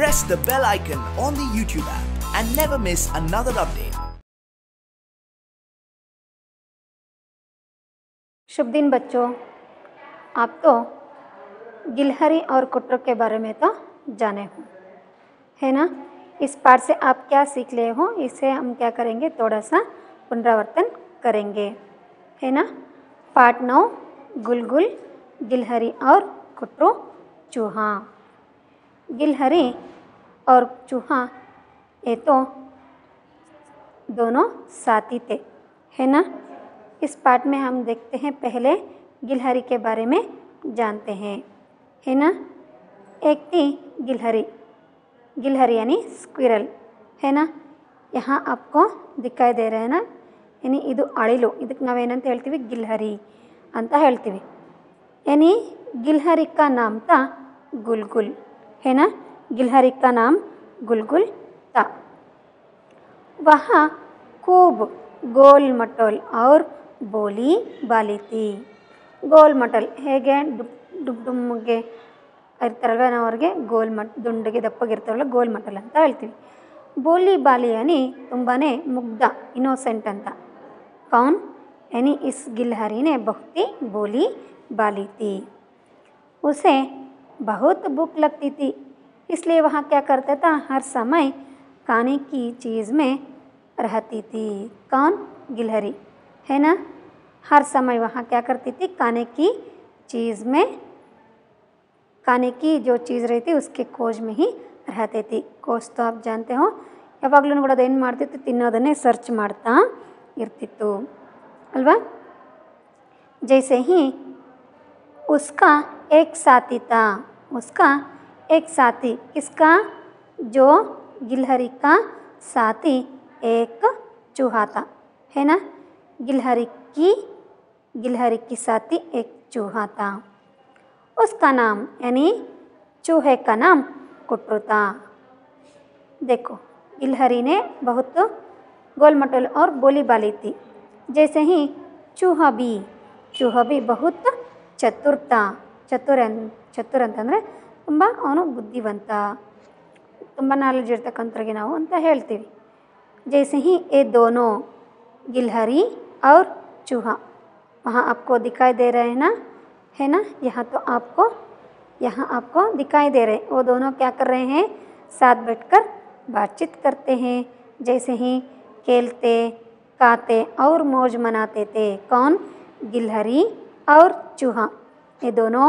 press the bell icon on the YouTube app and never miss another update. शुभ दिन बच्चों। आप तो गिलहरी और कुट्टू के बारे में तो जाने हो, है ना। इस पाठ से आप क्या सीख ले हो, इसे हम क्या करेंगे, थोड़ा सा पुनरावर्तन करेंगे, है ना। पाठ 9, गुलगुल, गिलहरी और कुट्टू चूहा। गिलहरी और चूहा ये तो दोनों साथी थे, है ना। इस पाठ में हम देखते हैं, पहले गिलहरी के बारे में जानते हैं, है ना। एक थी गिलहरी, गिलहरी यानी स्क्विरल, है ना। यहाँ आपको दिखाई दे रहा है ना, यानी ಇದು ಅಳಿಲು, ಇದಕ್ಕೆ ನಾವೇನಂತ ಹೇಳ್ತೀವಿ, ಗಿಲ್ಹರಿ ಅಂತ ಹೇಳ್ತೀವಿ। यानी गिलहरी का नाम था गुलगुल, है ना। गिलहरी का नाम गुलगुल था। वह खूब गोल मटोल और बोली बाली थी। गोल मटोल ಹೇಗೆ ಡುಮ್ಗೆ ಇರ್ತಾರಲ್ವ, ನಾವು ಅವ್ರಿಗೆ ಗೋಲ್ ದುಂಡಿಗೆ ದಪ್ಪಗಿರ್ತಾರಲ್ಲ, ಗೋಲ್ ಮಟಲ್ ಅಂತ ಹೇಳ್ತೀವಿ। ಬೋಲಿ ಬಾಲಿ यानी ತುಂಬಾ ಮುಗ್ಧ, ಇನೋಸೆಂಟ್ ಅಂತ। कौन यानी इस गिलहरी ने बहुत ही बोली बाली थी। उसे बहुत भूख लगती थी, इसलिए वह क्या करता था, हर समय खाने की चीज़ में रहती थी। कौन, गिलहरी, है ना। हर समय वहाँ क्या करती थी, खाने की चीज़ में, खाने की जो चीज़ रहती उसके खोज में ही रहती थी। खोज तो आप जानते हो, ಯಾವಾಗಲೂ ಕೂಡ ಅದೇನು ಮಾಡ್ತಿತ್ತು, ತಿನ್ನೋದನ್ನೇ ಸರ್ಚ್ ಮಾಡ್ತಾ ಇರ್ತಿತ್ತು ಅಲ್ವಾ। जैसे ही उसका एक साथी था, उसका एक साथी, किसका, जो गिलहरी का साथी एक चूहा था, है ना। गिलहरी की साथी एक चूहा था। उसका नाम यानी चूहे का नाम कुट्टू था। देखो, गिलहरी ने बहुत गोल मटोल और बोली बाली थी। जैसे ही चूहा भी बहुत चतुर था। ಚತುರ ಅಂತಂದರೆ ತುಂಬ ಅವನು ಬುದ್ಧಿವಂತ, ತುಂಬ ನಾಲೆಜ್ ಇರ್ತಕ್ಕಂಥವ್ರಿಗೆ ನಾವು ಅಂತ ಹೇಳ್ತೀವಿ। जैसे ही ये दोनों गिलहरी और चूहा, वहाँ आपको दिखाई दे रहे हैं ना, है ना। यहाँ आपको दिखाई दे रहे, वो दोनों क्या कर रहे हैं, साथ बैठकर बातचीत करते हैं। जैसे ही खेलते, खाते और मौज मनाते थे। कौन, गिलहरी और चूहा, ये दोनों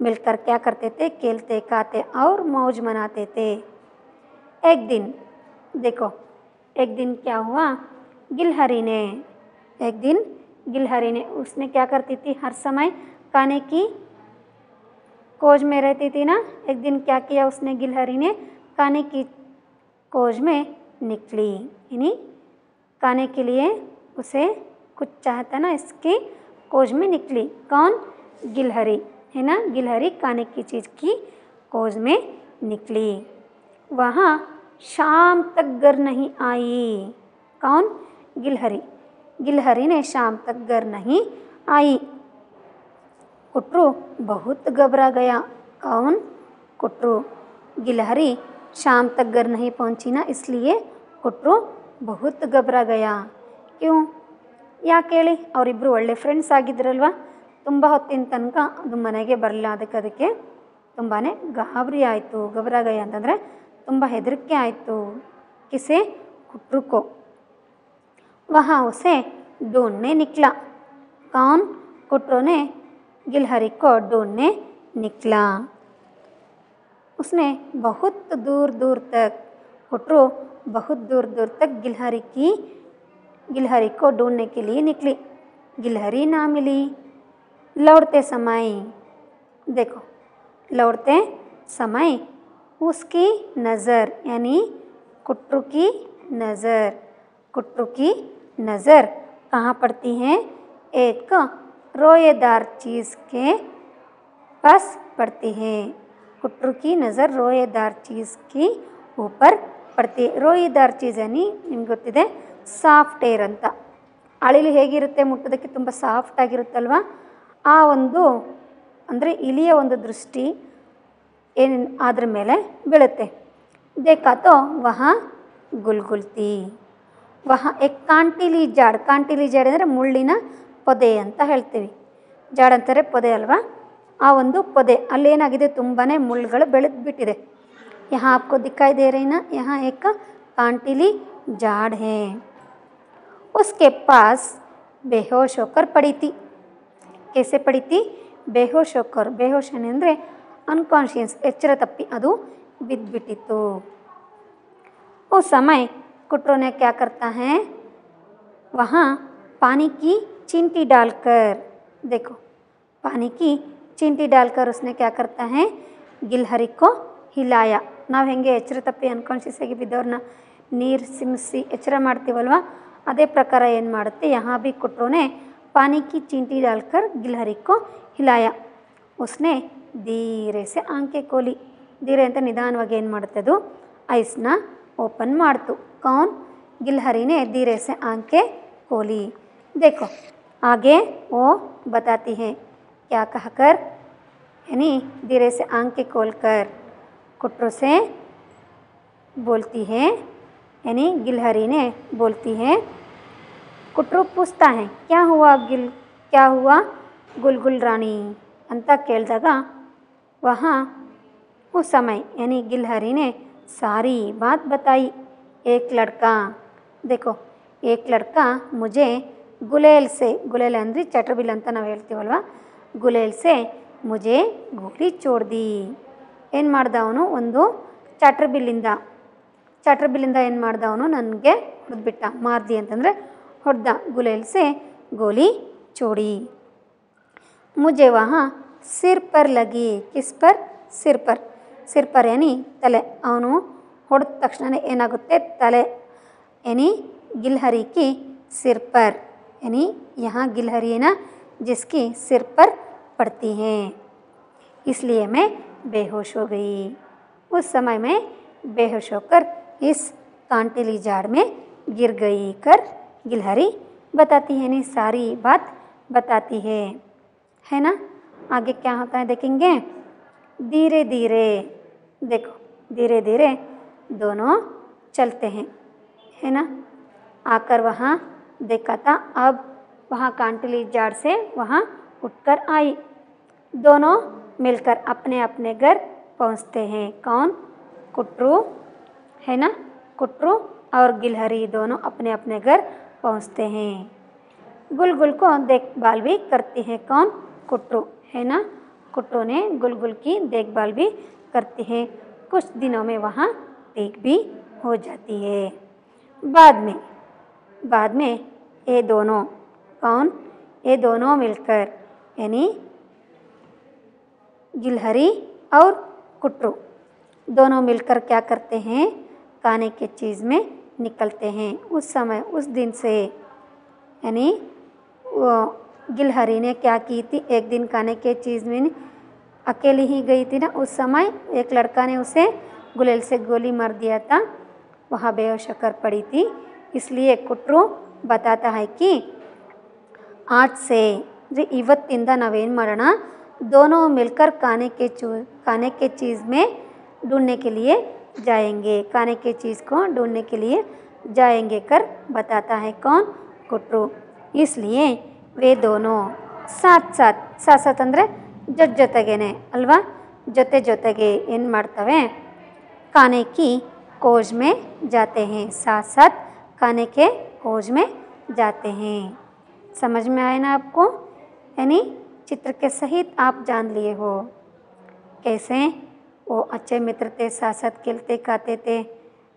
मिलकर क्या करते थे, खेलते, खाते और मौज मनाते थे। एक दिन देखो, एक दिन क्या हुआ, एक दिन गिलहरी ने उसने क्या करती थी, हर समय खाने की खोज में रहती थी ना। एक दिन क्या किया उसने, गिलहरी ने खाने की खोज में निकली, यानी खाने के लिए उसे कुछ चाहता ना, इसकी खोज में निकली। कौन, गिलहरी, है ना। गिलहरी खाने की चीज़ की खोज में निकली। वहाँ शाम तक घर नहीं आई। कौन, गिलहरी ने शाम तक घर नहीं आई। कुट्टू बहुत घबरा गया। कौन, कुट्टू, गिलहरी शाम तक घर नहीं पहुंची ना, इसलिए कुट्टू बहुत घबरा गया। क्यों, ಯಾಕೆ ಹೇಳಿ, ಅವರಿಬ್ಬರು ಒಳ್ಳೆ ಫ್ರೆಂಡ್ಸ್ ಆಗಿದ್ರಲ್ವ, ತುಂಬ ಹೊತ್ತಿನ ತನಕ ಅದು ಮನೆಗೆ ಬರಲಿಲ್ಲ, ಅದಕ್ಕೆ ತುಂಬಾ ಗಾಬರಿ ಆಯಿತು। ಗಯ ಅಂತಂದರೆ ತುಂಬ ಹೆದರಿಕೆ ಆಯಿತು। ಕಿಸೆ, ಕುಟ್ರೂ ಕೋ। वहाँ उसे ढूंढने निकला। कौन, कुट्टू ने गिलहरी को ढूंढने निकला। उसने बहुत दूर दूर तक, कुट्टू बहुत दूर दूर तक गिलहरी को ढूंढने के लिए निकली। गिलहरी ना मिली। लौटते समय, देखो, लौटते समय उसकी नज़र, यानी कुट्टू की नज़र कहाँ पड़ती है, एक रोएदार चीज़ के पास पड़ती है। कुट्टू की नज़र रोएदार चीज़ की ऊपर पड़ती है। रोएदार चीज़ यानी ನಿಮ್ಗೆ ಗೊತ್ತಿದೆ, ಸಾಫ್ಟ್ ಏರ್ ಅಂತ। ಅಳಿಲು ಹೇಗಿರುತ್ತೆ, ಮುಟ್ಟೋದಕ್ಕೆ ತುಂಬ ಸಾಫ್ಟ್ ಆಗಿರುತ್ತಲ್ವ, ಆ ಒಂದು ಅಂದರೆ ಇಲಿಯ ಒಂದು ದೃಷ್ಟಿ ಏನು ಅದ್ರ ಮೇಲೆ ಬೀಳುತ್ತೆ। देखा तो वहाँ ಗುಲ್ಗುಲ್ थी। वहाँ एक ಕಾಂಟಿಲಿ ಜಾಡ್ ಅಂದರೆ ಮುಳ್ಳಿನ ಪೊದೆ ಅಂತ ಹೇಳ್ತೀವಿ। ಜಾಡ್ ಅಂತಾರೆ ಪೊದೆ ಅಲ್ವಾ, ಆ ಒಂದು ಪೊದೆ ಅಲ್ಲೇನಾಗಿದೆ ತುಂಬಾ ಮುಳ್ಳುಗಳು ಬೆಳೆದ್ಬಿಟ್ಟಿದೆ। यहाँ आपको दिखाई दे रही ना, यहाँ एक कांटिली झाड़ है। उसके पास बेहोश होकर पड़ी थी। कैसे पड़ी थी? बेहोश होकर। बेहोश ಅಂದರೆ अनकॉन्शियस, ಎಚ್ಚರ ತಪ್ಪಿ ಅದು ಬಿದ್ದುಬಿಟ್ಟಿತ್ತು। उस समय कुट्रो ने क्या करता है, वहाँ पानी की चींटी डालकर, देखो पानी की चींटी डालकर उसने क्या करता है, गिलहरी को हिलाया। ನಾವು ಹೆಂಗೆ ಎಚ್ಚರ ತಪ್ಪಿ ಅನ್ಕಾನ್ಷಿಯಸ್ ಆಗಿ ಬಿದ್ದವ್ರನ್ನ ನೀರು ಸಿಮಿಸಿ ಎಚ್ಚರ ಮಾಡ್ತೀವಲ್ವ, ಅದೇ ಪ್ರಕಾರ ಏನು ಮಾಡುತ್ತೆ, यहाँ भी कुट्रो ने पानी की चींटी डालकर गिलहरी को हिलाया। उसने धीरे से आंखें खोली। धीरे ಅಂತ ನಿಧಾನವಾಗಿ ಏನು ಮಾಡುತ್ತೆ, ಅದು ಐಸ್ನ ओपन मारतु। कौन? गिलहरी ने धीरे से आंखें खोली। देखो आगे वो बताती है क्या कहकर, यानी धीरे से आंखें खोलकर कुट्रो से बोलती है, यानी गिलहरी ने बोलती है। कुट्रो पूछता है क्या हुआ गुलगुल रानी ಅಂತ ಕೇಳಿದಾಗ वहाँ उस समय यानी गिलहरी ने सारी बात बताई। एक लड़का, देखो एक लड़का मुझे गुलेल से, गुलेल ಅಂದರೆ ಚಟರ್ಬಿಲ್ ಅಂತ ನಾವು ಹೇಳ್ತೀವಲ್ವ, ಗುಲೇಲ್ से मुझे ಗೋಲಿ ಚೋಡ್ ದಿ। ಏನು ಮಾಡ್ದ ಅವನು, ಒಂದು ಚಟರ್ಬಿಲ್ಲಿಂದ ಏನು ಮಾಡ್ದ ಅವನು, ನನಗೆ ಹೊಡೆದ್ಬಿಟ್ಟ। ಮಾರ್ದಿ ಅಂತಂದರೆ ಹೊಡೆದ, ಗುಲೇಲ್ से ಗೋಲಿ ಚೋಡಿ। मुझे वहाँ सिर पर लगी। किस पर? सिर पर। सिर पर यानी तले। ಅವನು ಹೊಡೆದ ತಕ್ಷಣ ಏನಾಗುತ್ತೆ, ತಲೆ यानी गिलहरी की सिर पर, यानी यहाँ गिलहरी है ना जिसकी सिर पर पड़ती हैं, इसलिए मैं बेहोश हो गई। उस समय मैं बेहोश होकर इस कांटिली झाड़ में गिर गई कर गिलहरी बताती है, यानी सारी बात बताती है ना। आगे क्या होता है देखेंगे। धीरे धीरे, देखो धीरे धीरे दोनों चलते हैं, है ना। आकर वहाँ देखा था, अब वहाँ कांटिली झाड़ से वहाँ उठकर आई। दोनों मिलकर अपने अपने घर पहुँचते हैं। कौन? कुट्रू, है ना। कुट्रू और गिलहरी दोनों अपने अपने घर पहुँचते हैं। गुलगुल को देखभाल भी करती है। कौन? कुट्रू, है ना। कुट्रू ने गुलगुल की देखभाल भी करती है। कुछ दिनों में वहाँ ठीक भी हो जाती है। बाद में ये दोनों, कौन? ये दोनों मिलकर यानी गिलहरी और कुट्रू दोनों मिलकर क्या करते हैं, खाने के चीज़ में निकलते हैं। उस समय, उस दिन से यानी गिलहरी ने क्या की थी, एक दिन खाने के चीज़ में अकेली ही गई थी ना, उस समय एक लड़का ने उसे गुलेल से गोली मार दिया था, वहाँ बेहोश होकर पड़ी थी। इसलिए कुट्रू बताता है कि आज से ಇವತ್ತಿಂದ ನಾವೇನು ಮಾಡೋಣ, दोनों मिलकर खाने के चीज़ में ढूंढने के लिए जाएंगे, खाने के चीज़ को ढूंढने के लिए जाएंगे कर बताता है। कौन? कुट्रू। इसलिए वे दोनों साथ साथ ಅಂದರೆ ಜೊತೆಗೇನೆ ಅಲ್ವಾ, ಜೊತೆಗೆ ಏನು ಮಾಡ್ತವೆ, खाने की खोज में जाते हैं। साथ साथ खाने के खोज में जाते हैं। समझ में आए ना आपको, यानी चित्र के सहित आप जान लिए हो कैसे वो अच्छे मित्र थे, साथ साथ खेलते खाते थे,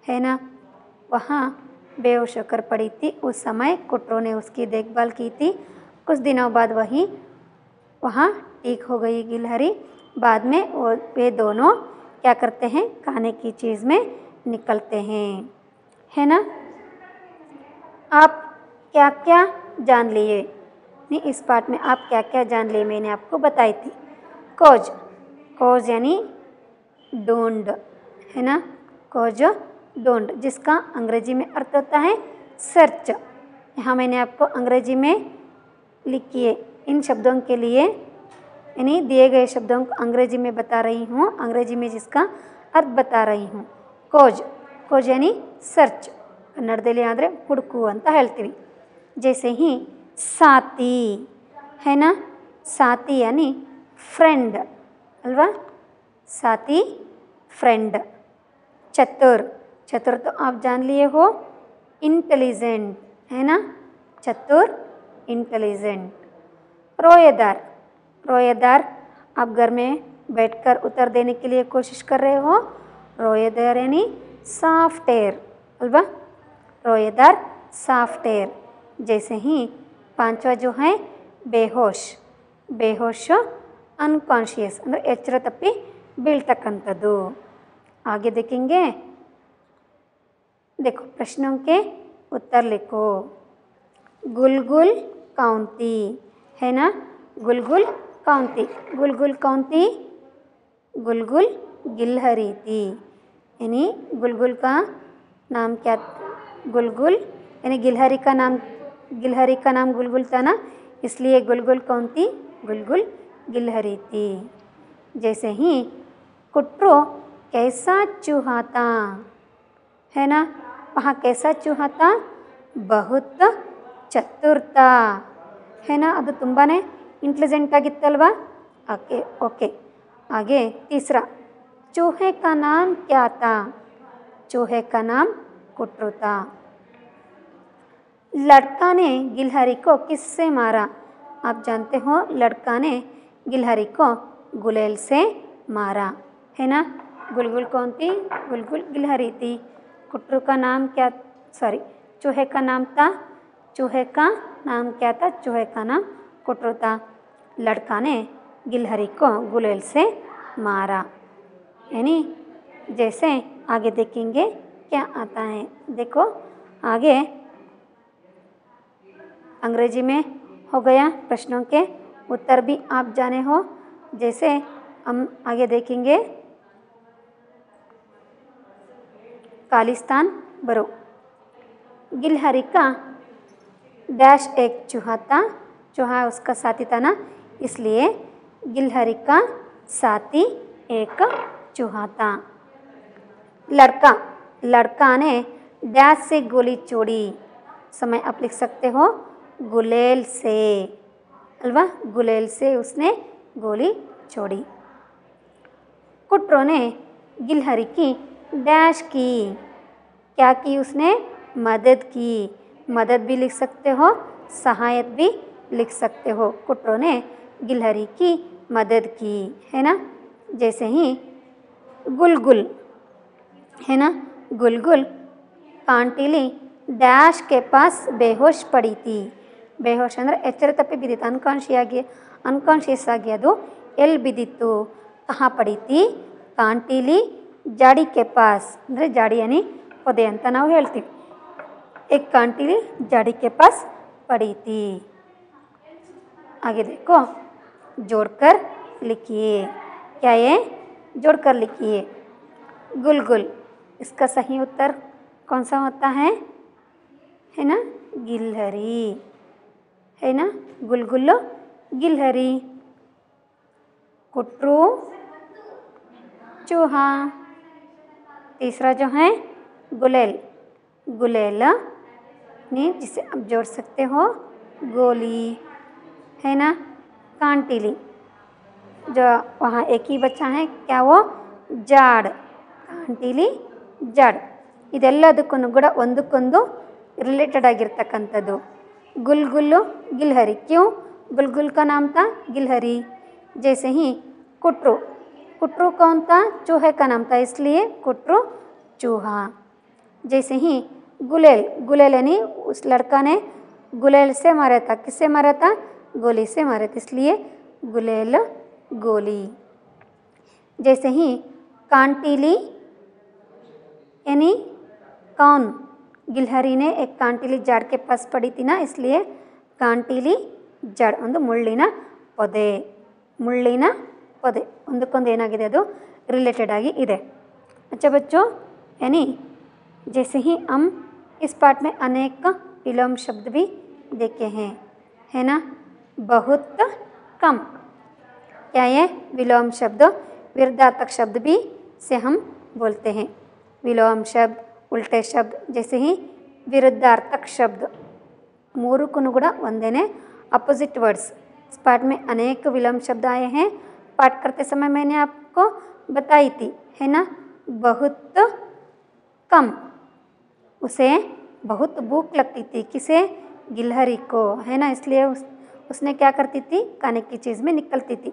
है ना। वहाँ बेहोश होकर पड़ी थी, उस समय कुट्रू ने उसकी देखभाल की थी। कुछ दिनों बाद वहाँ ठीक हो गई गिलहरी। बाद में वे दोनों क्या करते हैं, खाने की चीज़ में निकलते हैं, है ना। आप क्या क्या जान लिए, नहीं इस पाठ में आप क्या क्या जान लिए, मैंने आपको बताई थी। खोज यानी ढूंढ, है ना। खोज ढूंढ, जिसका अंग्रेजी में अर्थ होता है सर्च। यहाँ मैंने आपको अंग्रेजी में लिखिए इन शब्दों के लिए, यानी दिए गए शब्दों को अंग्रेजी में बता रही हूँ, अंग्रेजी में जिसका अर्थ बता रही हूँ। खोज खोज यानी सर्च ಕನ್ನಡದಲ್ಲಿ ಆದರೆ ಹುಡುಕು ಅಂತ ಹೇಳ್ತೀವಿ जैसे ही साथी है ना साथी यानी फ्रेंड अल्वा साथी फ्रेंड चतुर चतुर तो आप जान लिए हो इंटेलिजेंट है ना चतुर इंटेलिजेंट रोएदार रोएदार आप घर में बैठकर उत्तर देने के लिए कोशिश कर रहे हो रोएदार यानी सॉफ्टवेयर अल्वा रोएदार सॉफ्टवेयर जैसे ही पांचवा जो है बेहोश बेहोश अनकॉन्शियस ಅಂದರೆ ಎಚ್ಚರ ತಪ್ಪಿ ಬೀಳ್ತಕ್ಕಂಥದ್ದು आगे देखेंगे देखो प्रश्नों के उत्तर लिखो गुलगुल कौनती है ना गुलगुल कौनती गुलगुल कौनती गुलगुल गिलहरी थी यानी गुलगुल का नाम क्या गुलगुल यानी गिलहरी का नाम गुलगुल था ना इसलिए गुलगुल कौन थी गुलगुल गिलहरी थी जैसे ही कुट्रो कैसा चूहा था है ना वहाँ कैसा चूहा था बहुत चतुर था है ना ಅದು ತುಂಬಾನೇ इंटेलिजेंट ಆಗಿತ್ತಲ್ವಾ ओके आगे तीसरा चूहे का नाम क्या था चूहे का नाम कुट्रू था लड़का ने गिलहरी को किससे मारा आप जानते हो लड़का ने गिलहरी को गुलेल से मारा है ना गुलगुल कौन थी गुलगुल गिलहरी थी कुट्रू का नाम क्या सॉरी चूहे का नाम था चूहे का नाम क्या था चूहे का नाम कुट्रू था लड़का ने गिलहरी को गुलेल से मारा यानी जैसे आगे देखेंगे क्या आता है देखो आगे अंग्रेजी में हो गया प्रश्नों के उत्तर भी आप जाने हो जैसे हम आगे देखेंगे खालिस्तान बरो गिलहरी का डैश एक चूहा था चूहा उसका साथी था ना इसलिए गिलहरी का साथी एक चूहा था लड़का लड़का ने डैश से गोली छोड़ी समय आप लिख सकते हो गुलेल से अल्वा गुलेल से उसने गोली छोड़ी कुट्रो ने गिलहरी की डैश की क्या की उसने मदद भी लिख सकते हो सहायता भी लिख सकते हो कुट्रो ने गिलहरी की मदद की है ना जैसे ही गुलगुल है ना गुलगुल कांटिली डैश के पास बेहोश पड़ी थी बेहोश ಅಂದರೆ ಎಚ್ಚರ ತಪ್ಪಿ ಬಿದ್ದಿತ್ತು ಅನ್ಕಾನ್ಷಿಯಸ್ ಆಗಿ ಅದು ಎಲ್ಲಿ ಬಿದ್ದಿತ್ತು ಕहाँ पड़ी थी कांटिली जाड़ी के पास ಅಂದರೆ ಜಾಡಿ यानी ಪೊದೆ ಅಂತ ನಾವು ಹೇಳ್ತೀವಿ एक कांटिली जाड़ी के पास पड़ी थी आगे देखो जोड़कर लिखिए क्या ये जोड़कर लिखिए गुलगुल इसका सही उत्तर कौन सा होता है ना गिलहरी है ना गुलगुल गिलहरी कुट्रू चूहा तीसरा जो है गुलेल गुलेल ने जिसे आप जोड़ सकते हो गोली है ना कांटिली जो वहाँ एक ही बच्चा है क्या वो जाड़ कांटिली जाड़ ಇದೆಲ್ಲದಕ್ಕೂ ಕೂಡ ಒಂದಕ್ಕೊಂದು रिलेटेड ಆಗಿರತಕ್ಕಂಥದ್ದು गुलगुल गिलहरी क्यों गुलगुल का नाम था गिलहरी जैसे ही कुट्रू कुट्रू कौन था चूहे का नाम था इसलिए कुट्रू चूहा जैसे ही गुलेल गुलेल यानी उस लड़का ने गुलेल से मारा था किससे मारा था गोली से मारा था इसलिए गुलेल गोली जैसे ही कांटिली यानी कौन गिलहरी ने एक कांटिली जाड़ के पास पड़ी थी ना इसलिए कांटिली जाड़ ಒಂದು ಮುಳ್ಳಿನ ಪೊದೆ ಒಂದಕ್ಕೊಂದು ಏನಾಗಿದೆ ಅದು रिलेटेड आगी ಇದೆ अच्छा बच्चों यानी जैसे ही हम इस पाठ में अनेक विलोम शब्द भी देखे हैं है ना बहुत कम क्या ये विलोम शब्द विरुद्धार्थक शब्द भी से हम बोलते हैं विलोम शब्द, उल्टे शब्द, जैसे ही विरुद्धार्थक शब्द मूरಕ್ಕೂ ಕೂಡ ಒಂದೇನೆ अपोजिट वर्ड्स। इस पाठ में अनेक विलोम शब्द आए हैं। पाठ करते समय मैंने आपको बताई थी, है ना। बहुत कम, उसे बहुत भूख लगती थी, किसे, गिलहरी को, है ना। इसलिए उसने क्या करती थी, खाने की चीज़ में निकलती थी।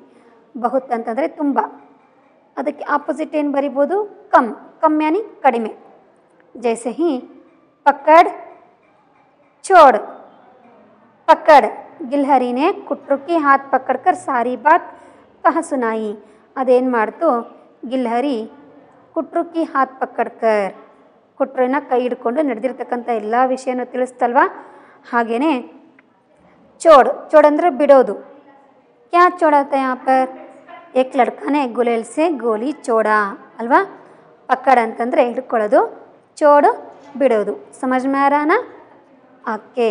बहुत ಅಂತಂದರೆ ತುಂಬ, ಅದಕ್ಕೆ ಆಪೋಸಿಟ್ ಏನು ಬರಿಬೋದು, कम, कम यानी कड़िमे। जैसे ही पकड़ छोड़, पकड़, गिलहरी ने कुट्टू की हाथ पकड़कर सारी बात कहा सुनाई। अदेन ಮಾಡ್ತು, ಗಿಲ್ಹರಿ ಕುಟ್ರು ಕಿ ಹಾತ್ ಪಕಡ್ಕರ್, ಕುಟ್ರನ್ನ ಕೈ ಹಿಡ್ಕೊಂಡು ನಡೆದಿರ್ತಕ್ಕಂಥ ಎಲ್ಲ ವಿಷಯನೂ ತಿಳಿಸ್ತಲ್ವಾ। ಹಾಗೆಯೇ ಚೋಡ್, ಚೋಡ್ ಅಂದರೆ ಬಿಡೋದು। क्या छोड़ा था यहाँ पर, एक लड़का ने गुलेल से गोली छोड़ा अल्वा। पकड़ ಅಂತಂದರೆ ಹಿಡ್ಕೊಳ್ಳೋದು, छोड़ बिड़ोदु। समझ में आ रहा ना। ओके।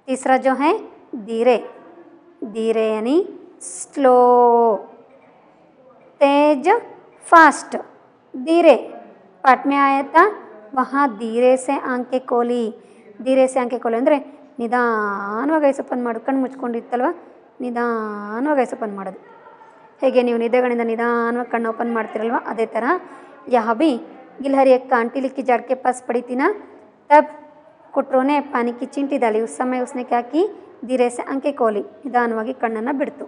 तीसरा जो है धीरे, धीरे यानी स्लो, तेज फास्ट। धीरे पाठ में आया था, वहाँ धीरे से आंखें खोली। धीरे से आंखें खोली ಅಂದರೆ ನಿಧಾನವಾಗಿ ಐಸ್ ಓಪನ್ ಮಾಡು, ಕಣ್ಣು ಮುಚ್ಕೊಂಡಿತ್ತಲ್ವ, ನಿಧಾನವಾಗಿ ಐಸ್ ಓಪನ್ ಮಾಡೋದು। ಹೇಗೆ ನೀವು ನಿದ್ದೆಗಳಿಂದ ನಿಧಾನವಾಗಿ ಕಣ್ಣು ಓಪನ್ ಮಾಡ್ತಿರಲ್ವ, ಅದೇ ಥರ यहाँ भी गिलहरी एक कांटीली की जड़ के पास पड़ी थी ना, तब कुट्रों ने पानी की चींटी डाली। उस समय उसने क्या की, धीरे से आंखें खोली, निदानವಾಗಿ ಕಣ್ಣನ್ನು ಬಿಡ್ತು।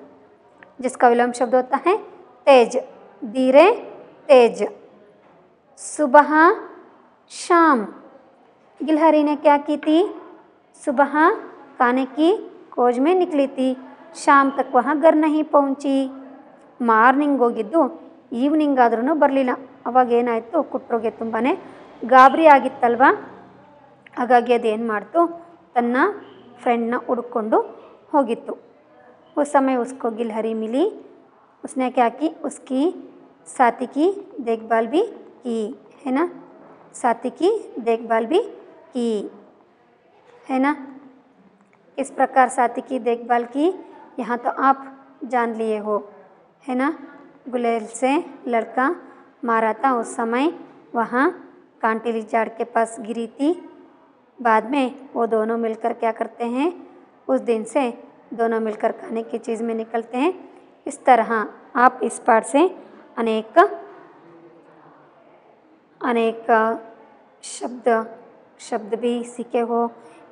जिसका विलोम शब्द होता है तेज, धीरे तेज। सुबह शाम, गिलहरी ने क्या की थी, सुबह खाने की खोज में निकली थी, शाम तक वह घर नहीं पहुंची। ಮಾರ್ನಿಂಗ್ ಹೋಗಿದ್ದು ಈವ್ನಿಂಗ್ ಆದ್ರೂ ಬರಲಿಲ್ಲ। ಅವಾಗ ಏನಾಯಿತು, ಕುಟ್ರೋಗೆ ತುಂಬಾ ಗಾಬರಿ ಆಗಿತ್ತಲ್ವ, ಹಾಗಾಗಿ ಅದೇನು ಮಾಡ್ತು, ತನ್ನ ಫ್ರೆಂಡ್ನ ಹುಡ್ಕೊಂಡು ಹೋಗಿತ್ತು। उस समय उसको गिलहरी मिली, उसने क्या की, उसकी साथी की देखभाल भी की, है ना। साथी की देखभाल भी की, है ना। किस प्रकार साथी की देखभाल की, यहाँ तो आप जान लिए हो, है ना। गुलेल से लड़का मारा था, उस समय वहाँ कांटीली झाड़ के पास गिरी थी। बाद में वो दोनों मिलकर क्या करते हैं, उस दिन से दोनों मिलकर खाने की चीज़ में निकलते हैं। इस तरह आप इस पाठ से अनेक शब्द भी सीखे हो,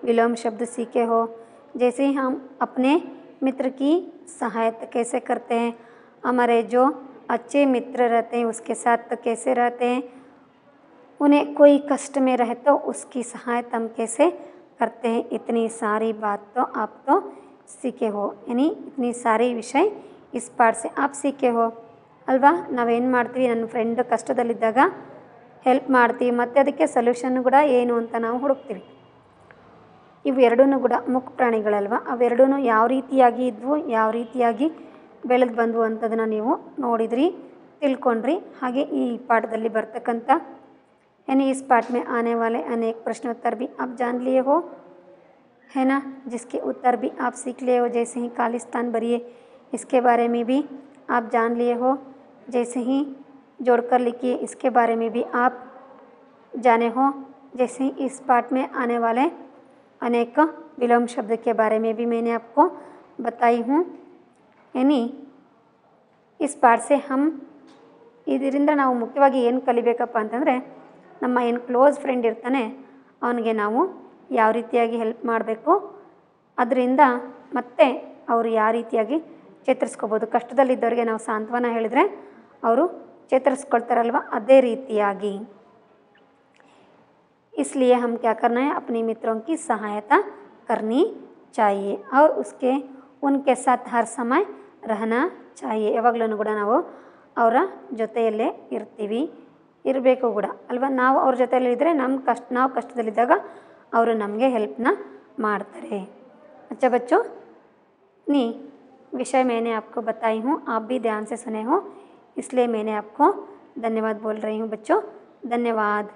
विलोम शब्द सीखे हो। जैसे हम अपने मित्र की सहायता कैसे करते हैं, हमारे जो अच्छे मित्र रहते हैं उसके साथ कैसे रहते हैं, उन्हें कोई कष्ट में रहे तो उसकी सहायता हम कैसे करते हैं। इतनी सारी बात तो आप तो सीखे हो, यानी इतनी सारी विषय इस पाठ से आप सीखे हो ಅಲ್ವಾ। ನಾವೇನು ಮಾಡ್ತೀವಿ, ನನ್ನ ಫ್ರೆಂಡ್ ಕಷ್ಟದಲ್ಲಿದ್ದಾಗ ಹೆಲ್ಪ್ ಮಾಡ್ತೀವಿ, ಮತ್ತು ಅದಕ್ಕೆ ಸೊಲ್ಯೂಷನ್ ಕೂಡ ಏನು ಅಂತ ನಾವು ಹುಡುಕ್ತೀವಿ। ಇವೆರಡೂ ಕೂಡ ಮುಖ್ಯ ಪ್ರಾಣಿಗಳಲ್ವ, ಅವೆರಡೂ ಯಾವ ರೀತಿಯಾಗಿ ಇದ್ವು, ಯಾವ ರೀತಿಯಾಗಿ ಬೆಳೆದು ಬಂದವು ಅಂತದನ್ನು ನೀವು ನೋಡಿದ್ರಿ, ತಿಳ್ಕೊಂಡ್ರಿ। ಹಾಗೆ ಈ ಪಾಠದಲ್ಲಿ ಬರ್ತಕ್ಕಂಥ यानी इस पाठ में आने वाले अनेक प्रश्नोत्तर भी आप जान लिए हो, है ना। जिसके उत्तर भी आप सीख लिए हो। जैसे ही खालिस्तान भरिए, इसके बारे में भी आप जान लिए हो। जैसे ही जोड़कर लिखिए, इसके बारे में भी आप जाने हो। जैसे ही इस पाठ में आने वाले अनेक विलोम शब्द के बारे में भी मैंने आपको बताई हूँ। यानी इस पाठ से हम ಇದರಿಂದ ನಾವು ಮುಖ್ಯವಾಗಿ ಏನು ಕಲಿಬೇಕಪ್ಪ ಅಂತಂದರೆ, ನಮ್ಮ ಏನು ಕ್ಲೋಸ್ ಫ್ರೆಂಡ್ ಇರ್ತಾನೆ ಅವನಿಗೆ ನಾವು ಯಾವ ರೀತಿಯಾಗಿ ಹೆಲ್ಪ್ ಮಾಡಬೇಕು, ಅದರಿಂದ ಮತ್ತೆ ಅವರು ಯಾವ ರೀತಿಯಾಗಿ ಚೇತರಿಸ್ಕೋಬೋದು। ಕಷ್ಟದಲ್ಲಿದ್ದವ್ರಿಗೆ ನಾವು ಸಾಂತ್ವನ ಹೇಳಿದರೆ ಅವರು ಚೇತರಿಸ್ಕೊಳ್ತಾರಲ್ವ, ಅದೇ ರೀತಿಯಾಗಿ। इसलिए हम क्या करना है, अपने मित्रों की सहायता करनी चाहिए और उनके साथ हर समय रहना चाहिए। ಯಾವಾಗಲೂ ಕೂಡ ನಾವು ಅವರ ಜೊತೆಯಲ್ಲೇ ಇರಬೇಕು ಕೂಡ ಅಲ್ವಾ। ನಾವು ಅವ್ರ ಜೊತೆಯಲ್ಲಿ ಇದ್ದರೆ ನಾವು ಕಷ್ಟದಲ್ಲಿದ್ದಾಗ ಅವರು ನಮಗೆ ಹೆಲ್ಪ್ನ ಮಾಡ್ತಾರೆ। अच्छा बच्चों, विषय मैंने आपको बताई हूँ, आप भी ध्यान से सुने हो, इसलिए मैंने आपको धन्यवाद बोल रही हूँ बच्चों। धन्यवाद।